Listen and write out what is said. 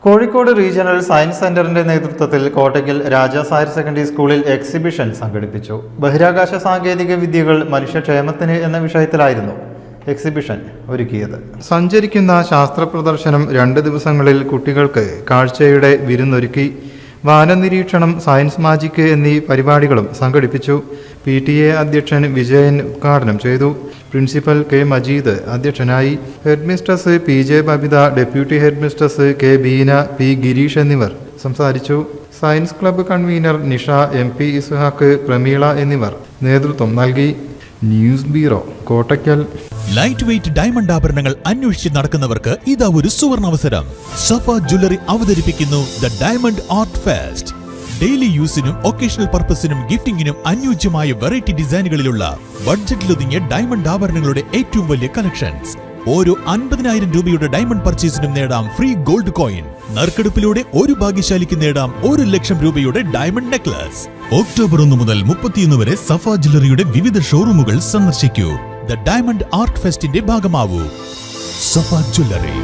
Kozhikode regional science സെന്ററിന്റെ നേതൃത്വത്തിൽ Kottakkal Rajas higher secondary സ്കൂളിൽ എക്സിബിഷൻ സംഘടിപ്പിച്ചു. ബഹിരാകാശ സാങ്കേതിക വിദ്യകൾ മനുഷ്യക്ഷേമത്തിന് എന്ന വിഷയത്തിലായിരുന്നു എക്സിബിഷൻ ഒരുക്കിയത്. സഞ്ചരിക്കുന്ന ശാസ്ത്ര പ്രദർശനം 2 ദിവസങ്ങളിൽ കുട്ടികൾക്ക് കാഴ്ചയുടെ വിരുന്നൊരുക്കി. വാനനിരീക്ഷണം, സയൻസ് മാജിക് എന്നീ പരിപാടികളും സംഘടിപ്പിച്ചു. PTA അധ്യക്ഷൻ വിജയൻ ഉദ്ഘാടനം ചെയ്തു. പ്രിൻസിപ്പൽ കെ മജീദ് അധ്യക്ഷനായി. Headmistress PJ Babitha, deputy headmistress K Beena, P Girish എന്നിവർ സംസാരിച്ചു. Science club convener Nisha, MP Ishaq, Prameela എന്നിവർ നേതൃത്വം നൽകി. News bureau, Kottakkal. Light weight diamond ആഭരണങ്ങൾ അന്വേഷിച്ച് നടക്കുന്നവർക്ക് ഇതാ ഒരു സുവർണാവസരം. സഫ ജ്വല്ലറി അവതരിപ്പിക്കുന്നു the diamond art fest. Daily യൂസിനും ഒക്കേഷണൽ പർപ്പസിനും ഗിഫ്റ്റിംഗിനും അനുയോജ്യമായ വെറൈറ്റി ഡിസൈനുകളിലുള്ള ബഡ്ജറ്റിലൊതുങ്ങിയ ഡയമണ്ട് ആഭരണങ്ങളുടെ ഏറ്റവും വലിയ കളക്ഷൻസ്. ഓരോ 50,000 രൂപയുടെ ഡയമണ്ട് പർച്ചേസിനും നേടാം ഫ്രീ ഗോൾഡ് കോയിൻ. നറുക്കെടുപ്പിലൂടെ ഒരു ഭാഗ്യശാലിക്ക് നേടാം 1 ലക്ഷം രൂപയുടെ ഡയമണ്ട് നെക്ലസ്. ഒക്ടോബർ 1 മുതൽ 31 വരെ സഫ ജ്വല്ലറിയുടെ വിവിധ ഷോറൂമുകൾ സന്ദർശിക്കൂ. ദ ഡയമണ്ട് ആർട്ട് ഫെസ്റ്റിന്റെ ഭാഗമാവൂ. സഫ ജ്വല്ലറി.